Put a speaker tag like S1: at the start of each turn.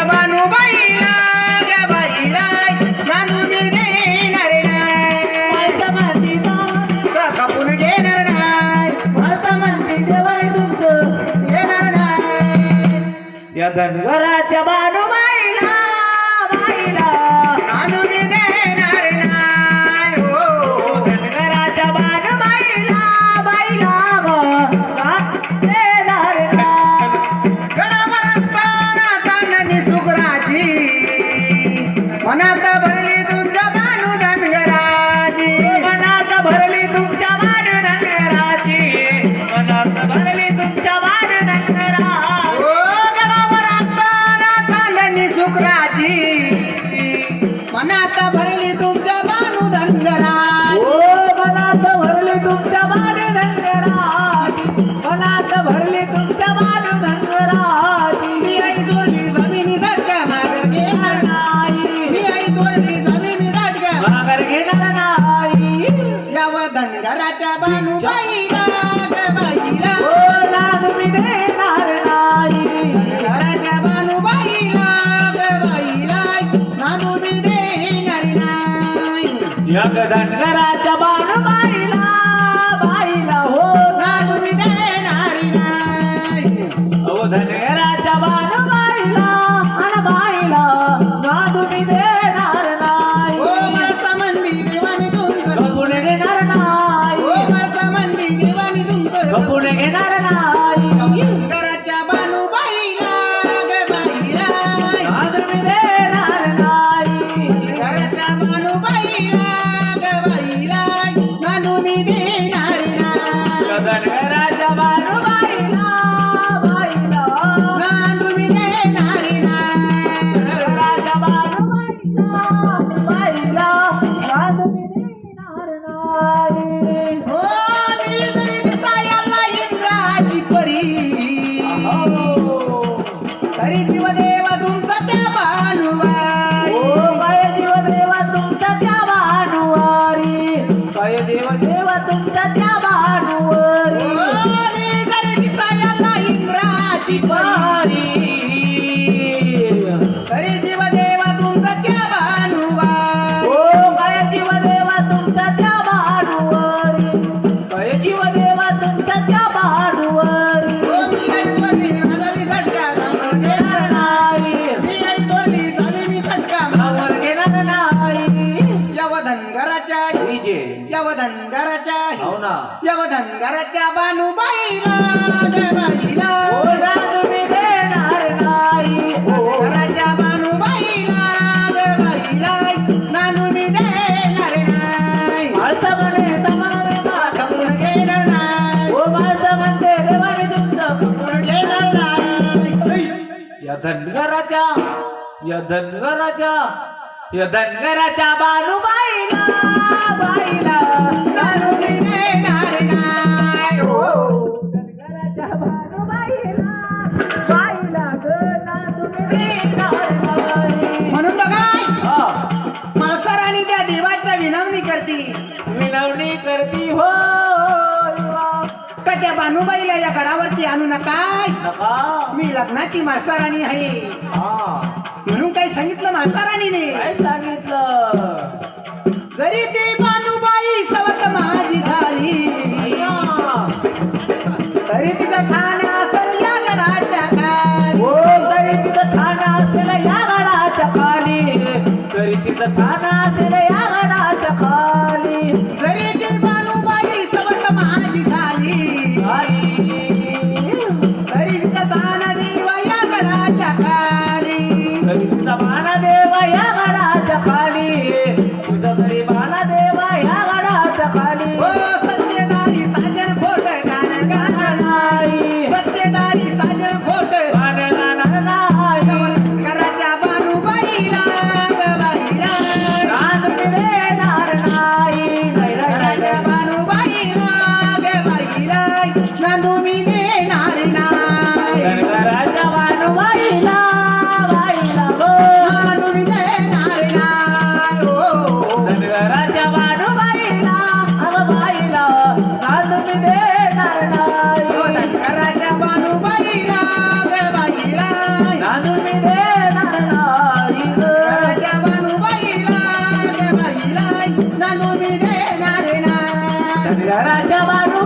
S1: बानूबाईला ग बाईला नांदून देणार नाही.
S2: माणसं म्हणती
S1: का कापून घेणार नाही.
S2: माणसं म्हणती जवळ तुमचं
S1: येणार नाही.
S2: या धनगराच्या बानूबाईला बाईला
S1: नांदून देणार नाही. हो
S2: धनगराच्या बानूबाईला बाईला देणार नाही.
S1: गडावर असताना चांदणी सुगराची मनात भरली तुमच्या बानू धनगराची.
S2: मनात भरली तुमच्या बानू धनगराची. मनात भरली तुमच्या बानू धनगराची.
S1: ओ गडावर असताना चांदणी सुगराची मनात भरली तुमच्या बानू धनगराची.
S2: ओ मनात भरली तुमच्या बानू धनगराची. मनात भरली तुमच्या बानू धनगराची.
S1: मी आई दोरली जमिनी झटका माघार घेणार नाही. मी आई दोरली जमिनी झटका
S2: माघार घेणार नाही.
S1: याव धनगराच्या बानूबाईला ग बाईला.
S2: ओ नाद मी देणार नाही.
S1: धनगराच्या बानूबाईला ग बाईला नांदून देणार नाही.
S2: या धनगराच्या बानूबाईला बाईला हो
S1: नांदून देणार नाही.
S2: ओ धनगराच्या बानूबाईला आणि बाईला नाद मी देणार नाही.
S1: ओ माणसा मंदी देवा मी तुमचं.
S2: कपून घेणार
S1: ओ
S2: नाही.
S1: माणसा मंदी देवा मी तुमचं.
S2: कपून घेणार नाही.
S1: धनगराच्या बानूबाईला ग बाईला.
S2: नाद मी देणार नाही.
S1: धनगराच्या बानूबाईला ग बाईला नांदून देणार नाही.
S2: या धनगराच्या बानूबाईला बाईला
S1: नांदून देणार नाही.
S2: धनगराच्या बानूबाईला बाईला नाद मी देणार नाही.
S1: ओ मी जरी दिसायला इंद्राची परी तरी जीव देवा तुमचा त्या बानूबाई.
S2: ओ काय देव देवा तुमच्या त्या भानुवारी. काय देव देवा तुमच्या त्या भानुवारी.
S1: ओ मी जरी दिसायला इंद्राची परी तरी जीव देवा तुमचा त्या बानूबाई.
S2: ओ काय जीव देवा तुमच्या त्या भानुवारी. काय जीव देवा तुमच्या त्या भानुवारी.
S1: ओ मी आई दोरली झाली झटका धावून
S2: घेणार
S1: देणार नाही.
S2: नाही.
S1: मी आई दोरली झाली मी झटका
S2: भावर घेणार नाही.
S1: याव धनगराच्या याव धनगराच्या
S2: हो ना.
S1: याव धनगराच्या बानूबाईला ग बाईला.
S2: ओ नाद मी देणार नाही.
S1: धनगराच्या बानूबाईला ग बाईला नांदून देणार नाही.
S2: माणसं म्हणे तमाला देवा
S1: खपून घेणार नाही.
S2: ओ माणसं म्हणते देवा मी तुमचं
S1: खपून घेणार नाही.
S2: या धनगराच्या या धनगराच्या या धनगराच्या बानूबाईला बाईला
S1: नांदून देणार नाही. हो
S2: धनगराच्या बानूबाईला बाईला ग नाद मी देणार नाही.
S1: म्हणून बघा
S2: हा,
S1: माळसराणी त्या देवाच्या विनवणी करती
S2: विनवणी करती हो देवा.
S1: का त्या बानूबाईला या गडावरती आणू नका.
S2: नका.
S1: मी लग्नाची माळसाराणी आहे
S2: हा,
S1: म्हणून काही सांगितलं माळसाराणीने.
S2: काय सांगितलं.
S1: जरी ती बानूबाई सवत माझी झाली
S2: हा.
S1: तरी तिचं ठाण असेल या गडाच्या खाली.
S2: हो तरी तिथं ठाणा असेल या गडाच्या खाली. तरी तिथं ठाणा असेल या गडाच्या खाली.
S1: जरी ती बानूबाई सवत माझी झाली तरी तिचं दान देवा या गडाच्या खाली.
S2: तरी तुझा बाणादेवा या गडाच्या खाली. तुझा तरी बाणादेवा या गडाच्या खाली.
S1: ओ सत्यदारी साजन खोट गाणं गाणं
S2: नाही.
S1: सत्यदारी साजन खोट
S2: गाणं गाणार नाही.
S1: घराच्या बानूबाईला ग बाईला
S2: नाद मी
S1: नाही नांदू मी देणार नाही
S2: धनगराच्या बाजू